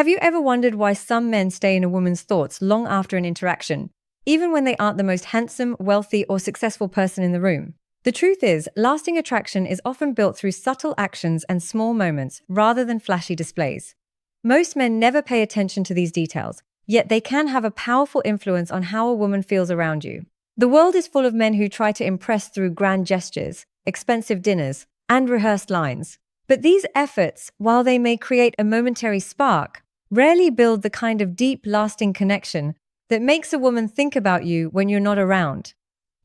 Have you ever wondered why some men stay in a woman's thoughts long after an interaction, even when they aren't the most handsome, wealthy, or successful person in the room? The truth is, lasting attraction is often built through subtle actions and small moments rather than flashy displays. Most men never pay attention to these details, yet they can have a powerful influence on how a woman feels around you. The world is full of men who try to impress through grand gestures, expensive dinners, and rehearsed lines. But these efforts, while they may create a momentary spark, rarely build the kind of deep, lasting connection that makes a woman think about you when you're not around.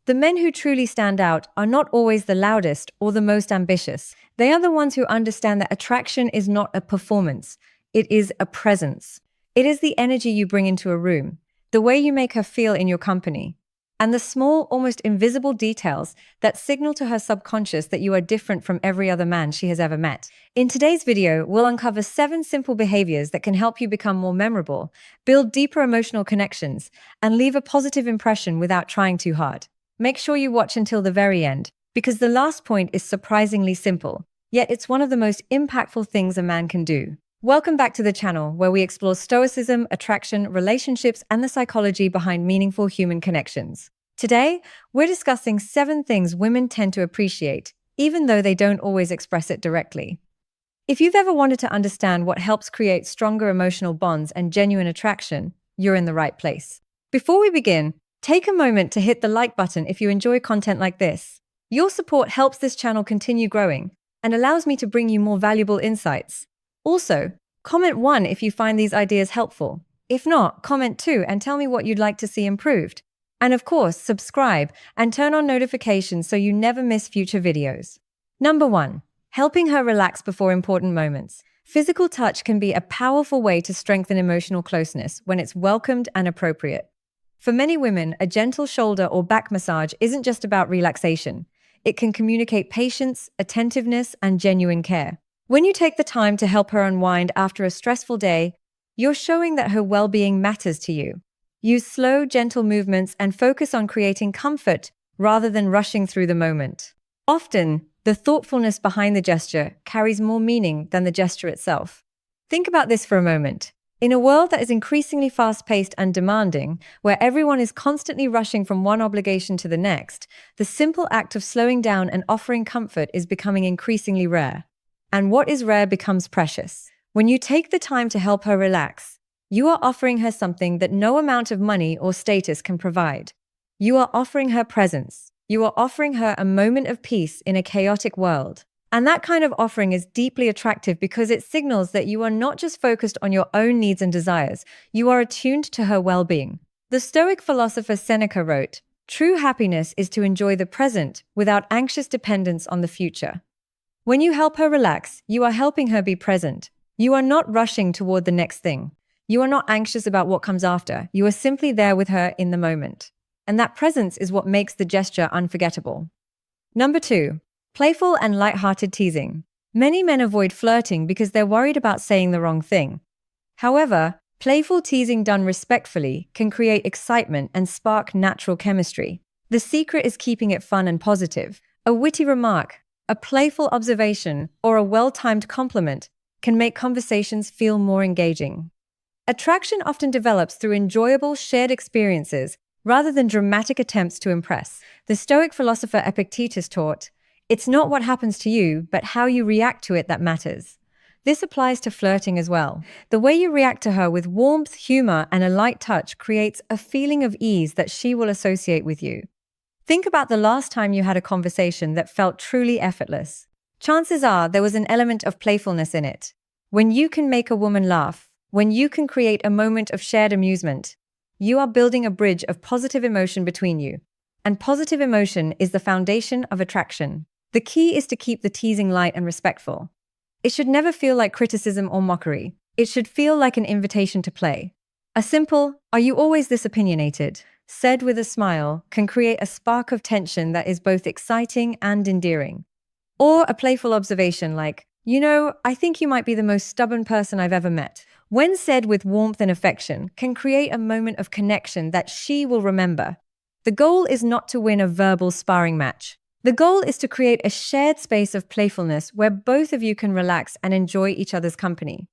The men who truly stand out are not always the loudest or the most ambitious. They are the ones who understand that attraction is not a performance, it is a presence. It is the energy you bring into a room, the way you make her feel in your company, and the small, almost invisible details that signal to her subconscious that you are different from every other man she has ever met. In today's video, we'll uncover 7 simple behaviors that can help you become more memorable, build deeper emotional connections, and leave a positive impression without trying too hard. Make sure you watch until the very end, because the last point is surprisingly simple, yet it's one of the most impactful things a man can do. Welcome back to the channel, where we explore stoicism, attraction, relationships, and the psychology behind meaningful human connections. Today, we're discussing 7 things women tend to appreciate, even though they don't always express it directly. If you've ever wanted to understand what helps create stronger emotional bonds and genuine attraction, you're in the right place. Before we begin, take a moment to hit the like button if you enjoy content like this. Your support helps this channel continue growing and allows me to bring you more valuable insights. Also, comment 1 if you find these ideas helpful. If not, comment 2 and tell me what you'd like to see improved. And of course, subscribe and turn on notifications so you never miss future videos. Number 1. Helping her relax before important moments. Physical touch can be a powerful way to strengthen emotional closeness when it's welcomed and appropriate. For many women, a gentle shoulder or back massage isn't just about relaxation. It can communicate patience, attentiveness, and genuine care. When you take the time to help her unwind after a stressful day, you're showing that her well-being matters to you. Use slow, gentle movements and focus on creating comfort rather than rushing through the moment. Often, the thoughtfulness behind the gesture carries more meaning than the gesture itself. Think about this for a moment. In a world that is increasingly fast-paced and demanding, where everyone is constantly rushing from one obligation to the next, the simple act of slowing down and offering comfort is becoming increasingly rare. And what is rare becomes precious. When you take the time to help her relax, you are offering her something that no amount of money or status can provide. You are offering her presence. You are offering her a moment of peace in a chaotic world. And that kind of offering is deeply attractive because it signals that you are not just focused on your own needs and desires, you are attuned to her well-being. The Stoic philosopher Seneca wrote, "True happiness is to enjoy the present without anxious dependence on the future." When you help her relax, you are helping her be present. You are not rushing toward the next thing. You are not anxious about what comes after. You are simply there with her in the moment. And that presence is what makes the gesture unforgettable. Number 2. Playful and light-hearted teasing. Many men avoid flirting because they're worried about saying the wrong thing. However, playful teasing done respectfully can create excitement and spark natural chemistry. The secret is keeping it fun and positive. A witty remark, a playful observation, or a well-timed compliment can make conversations feel more engaging. Attraction often develops through enjoyable, shared experiences rather than dramatic attempts to impress. The Stoic philosopher Epictetus taught, "It's not what happens to you, but how you react to it that matters." This applies to flirting as well. The way you react to her with warmth, humor, and a light touch creates a feeling of ease that she will associate with you. Think about the last time you had a conversation that felt truly effortless. Chances are there was an element of playfulness in it. When you can make a woman laugh, when you can create a moment of shared amusement, you are building a bridge of positive emotion between you. And positive emotion is the foundation of attraction. The key is to keep the teasing light and respectful. It should never feel like criticism or mockery. It should feel like an invitation to play. A simple, "Are you always this opinionated?" said with a smile can create a spark of tension that is both exciting and endearing. Or a playful observation like, I think you might be the most stubborn person I've ever met," when said with warmth and affection, can create a moment of connection that she will remember. The goal is not to win a verbal sparring match. The goal is to create a shared space of playfulness where both of you can relax and enjoy each other's company.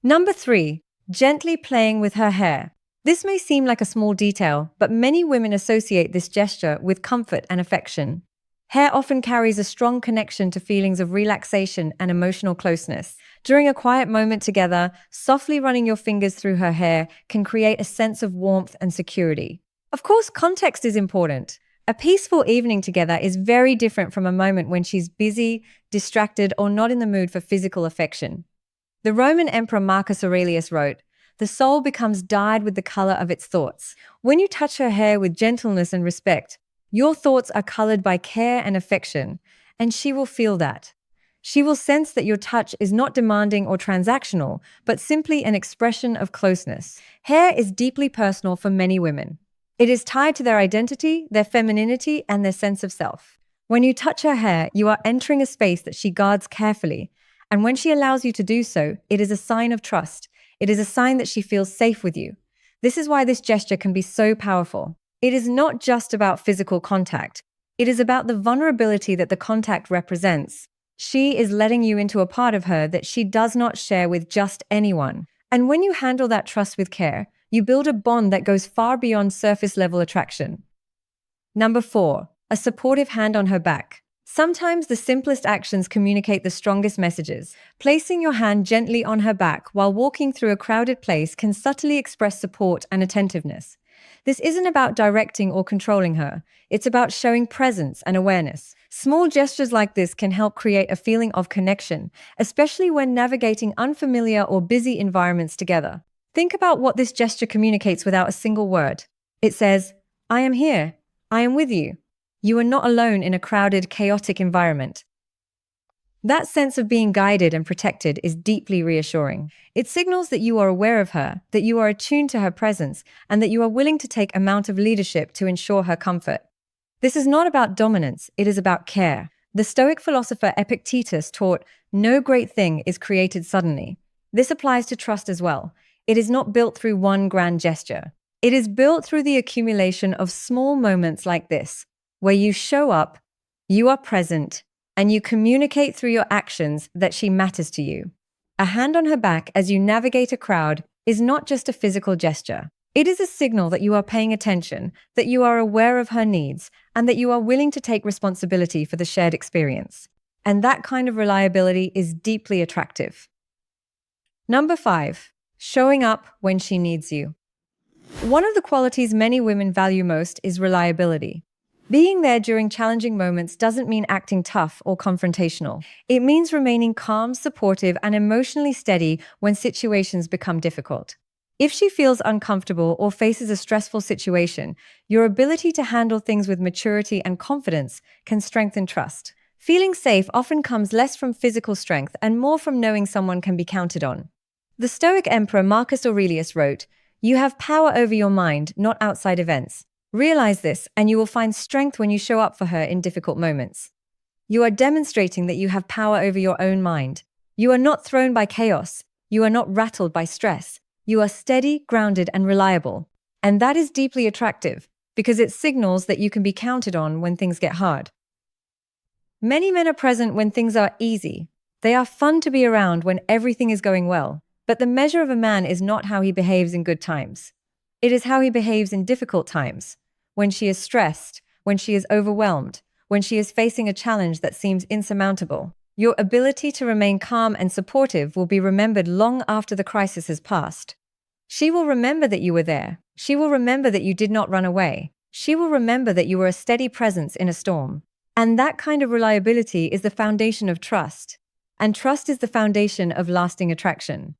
Number 3. Gently playing with her hair. This may seem like a small detail, but many women associate this gesture with comfort and affection. Hair often carries a strong connection to feelings of relaxation and emotional closeness. During a quiet moment together, softly running your fingers through her hair can create a sense of warmth and security. Of course, context is important. A peaceful evening together is very different from a moment when she's busy, distracted, or not in the mood for physical affection. The Roman Emperor Marcus Aurelius wrote, "The soul becomes dyed with the color of its thoughts." When you touch her hair with gentleness and respect, your thoughts are colored by care and affection, and she will feel that. She will sense that your touch is not demanding or transactional, but simply an expression of closeness. Hair is deeply personal for many women. It is tied to their identity, their femininity, and their sense of self. When you touch her hair, you are entering a space that she guards carefully, and when she allows you to do so, it is a sign of trust. It is a sign that she feels safe with you. This is why this gesture can be so powerful. It is not just about physical contact. It is about the vulnerability that the contact represents. She is letting you into a part of her that she does not share with just anyone. And when you handle that trust with care, you build a bond that goes far beyond surface-level attraction. Number 4, a supportive hand on her back. Sometimes the simplest actions communicate the strongest messages. Placing your hand gently on her back while walking through a crowded place can subtly express support and attentiveness. This isn't about directing or controlling her. It's about showing presence and awareness. Small gestures like this can help create a feeling of connection, especially when navigating unfamiliar or busy environments together. Think about what this gesture communicates without a single word. It says, "I am here. I am with you. You are not alone in a crowded, chaotic environment." That sense of being guided and protected is deeply reassuring. It signals that you are aware of her, that you are attuned to her presence, and that you are willing to take amount of leadership to ensure her comfort. This is not about dominance, it is about care. The Stoic philosopher Epictetus taught, "No great thing is created suddenly." This applies to trust as well. It is not built through one grand gesture. It is built through the accumulation of small moments like this, where you show up, you are present, and you communicate through your actions that she matters to you. A hand on her back as you navigate a crowd is not just a physical gesture. It is a signal that you are paying attention, that you are aware of her needs, and that you are willing to take responsibility for the shared experience. And that kind of reliability is deeply attractive. Number 5, showing up when she needs you. One of the qualities many women value most is reliability. Being there during challenging moments doesn't mean acting tough or confrontational. It means remaining calm, supportive, and emotionally steady when situations become difficult. If she feels uncomfortable or faces a stressful situation, your ability to handle things with maturity and confidence can strengthen trust. Feeling safe often comes less from physical strength and more from knowing someone can be counted on. The Stoic Emperor Marcus Aurelius wrote, "You have power over your mind, not outside events. Realize this, and you will find strength when you show up for her in difficult moments." You are demonstrating that you have power over your own mind. You are not thrown by chaos. You are not rattled by stress. You are steady, grounded, and reliable. And that is deeply attractive because it signals that you can be counted on when things get hard. Many men are present when things are easy. They are fun to be around when everything is going well. But the measure of a man is not how he behaves in good times. It is how he behaves in difficult times, when she is stressed, when she is overwhelmed, when she is facing a challenge that seems insurmountable. Your ability to remain calm and supportive will be remembered long after the crisis has passed. She will remember that you were there. She will remember that you did not run away. She will remember that you were a steady presence in a storm. And that kind of reliability is the foundation of trust. And trust is the foundation of lasting attraction.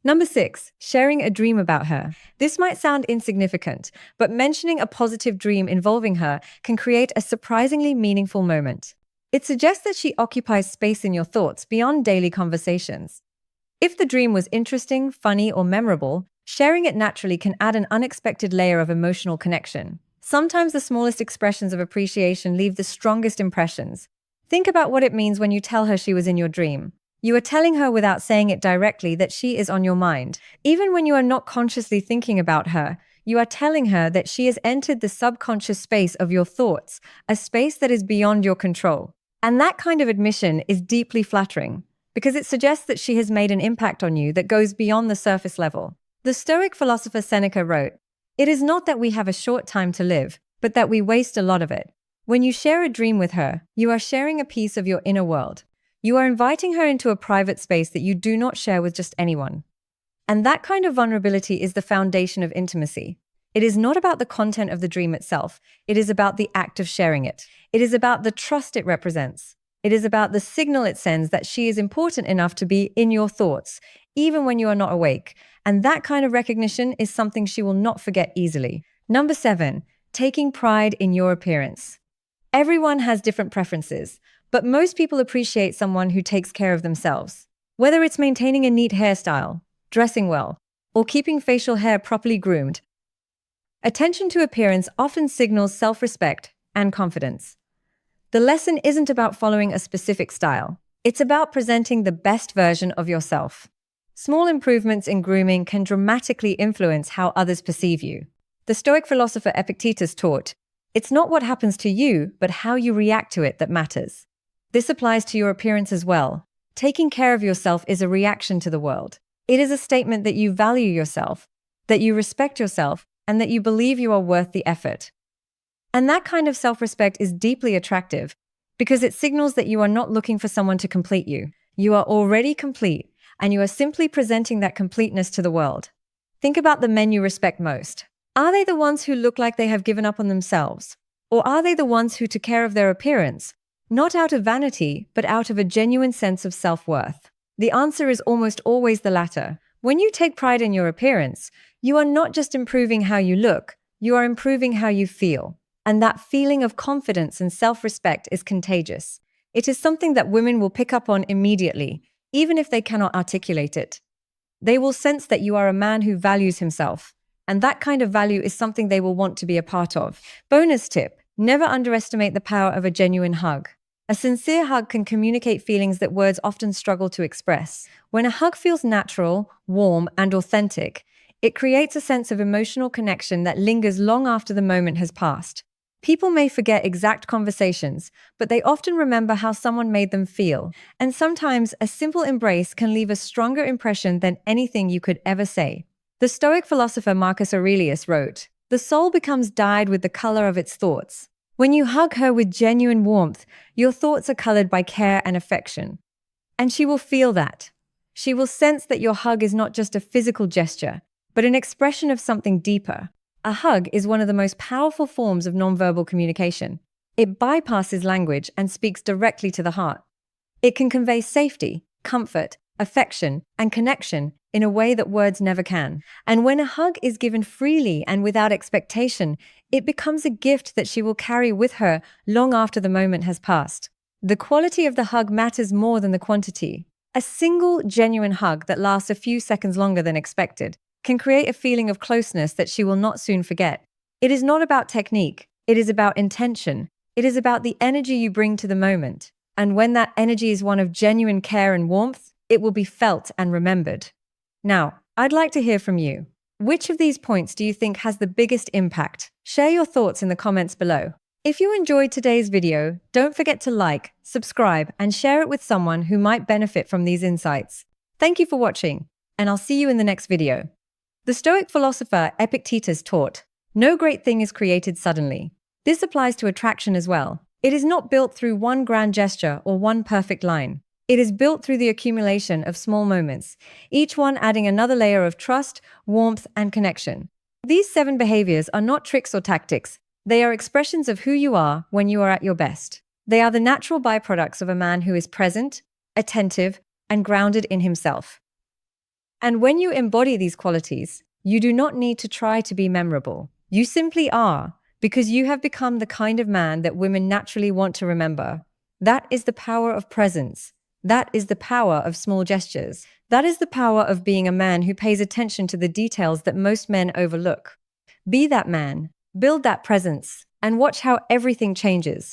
Number 6, sharing a dream about her. This might sound insignificant, but mentioning a positive dream involving her can create a surprisingly meaningful moment. It suggests that she occupies space in your thoughts beyond daily conversations. If the dream was interesting, funny, or memorable, sharing it naturally can add an unexpected layer of emotional connection. Sometimes the smallest expressions of appreciation leave the strongest impressions. Think about what it means when you tell her she was in your dream. You are telling her without saying it directly that she is on your mind. Even when you are not consciously thinking about her, you are telling her that she has entered the subconscious space of your thoughts, a space that is beyond your control. And that kind of admission is deeply flattering, because it suggests that she has made an impact on you that goes beyond the surface level. The Stoic philosopher Seneca wrote, "It is not that we have a short time to live, but that we waste a lot of it." When you share a dream with her, you are sharing a piece of your inner world. You are inviting her into a private space that you do not share with just anyone. And that kind of vulnerability is the foundation of intimacy. It is not about the content of the dream itself. It is about the act of sharing it. It is about the trust it represents. It is about the signal it sends that she is important enough to be in your thoughts, even when you are not awake. And that kind of recognition is something she will not forget easily. Number 7, taking pride in your appearance. Everyone has different preferences, but most people appreciate someone who takes care of themselves. Whether it's maintaining a neat hairstyle, dressing well, or keeping facial hair properly groomed, attention to appearance often signals self-respect and confidence. The lesson isn't about following a specific style. It's about presenting the best version of yourself. Small improvements in grooming can dramatically influence how others perceive you. The Stoic philosopher Epictetus taught, "It's not what happens to you, but how you react to it that matters." This applies to your appearance as well. Taking care of yourself is a reaction to the world. It is a statement that you value yourself, that you respect yourself, and that you believe you are worth the effort. And that kind of self-respect is deeply attractive because it signals that you are not looking for someone to complete you. You are already complete, and you are simply presenting that completeness to the world. Think about the men you respect most. Are they the ones who look like they have given up on themselves? Or are they the ones who took care of their appearance, not out of vanity, but out of a genuine sense of self-worth? The answer is almost always the latter. When you take pride in your appearance, you are not just improving how you look, you are improving how you feel. And that feeling of confidence and self-respect is contagious. It is something that women will pick up on immediately, even if they cannot articulate it. They will sense that you are a man who values himself, and that kind of value is something they will want to be a part of. Bonus tip: never underestimate the power of a genuine hug. A sincere hug can communicate feelings that words often struggle to express. When a hug feels natural, warm, and authentic, it creates a sense of emotional connection that lingers long after the moment has passed. People may forget exact conversations, but they often remember how someone made them feel. And sometimes a simple embrace can leave a stronger impression than anything you could ever say. The Stoic philosopher Marcus Aurelius wrote, "The soul becomes dyed with the color of its thoughts." When you hug her with genuine warmth, your thoughts are colored by care and affection. And she will feel that. She will sense that your hug is not just a physical gesture, but an expression of something deeper. A hug is one of the most powerful forms of nonverbal communication. It bypasses language and speaks directly to the heart. It can convey safety, comfort, affection, and connection in a way that words never can. And when a hug is given freely and without expectation, it becomes a gift that she will carry with her long after the moment has passed. The quality of the hug matters more than the quantity. A single, genuine hug that lasts a few seconds longer than expected can create a feeling of closeness that she will not soon forget. It is not about technique. It is about intention. It is about the energy you bring to the moment. And when that energy is one of genuine care and warmth, it will be felt and remembered. Now, I'd like to hear from you. Which of these points do you think has the biggest impact? Share your thoughts in the comments below. If you enjoyed today's video, don't forget to like, subscribe, and share it with someone who might benefit from these insights. Thank you for watching, and I'll see you in the next video. The Stoic philosopher Epictetus taught, "No great thing is created suddenly." This applies to attraction as well. It is not built through one grand gesture or one perfect line. It is built through the accumulation of small moments, each one adding another layer of trust, warmth, and connection. These 7 behaviors are not tricks or tactics. They are expressions of who you are when you are at your best. They are the natural byproducts of a man who is present, attentive, and grounded in himself. And when you embody these qualities, you do not need to try to be memorable. You simply are, because you have become the kind of man that women naturally want to remember. That is the power of presence. That is the power of small gestures. That is the power of being a man who pays attention to the details that most men overlook. Be that man, build that presence, and watch how everything changes.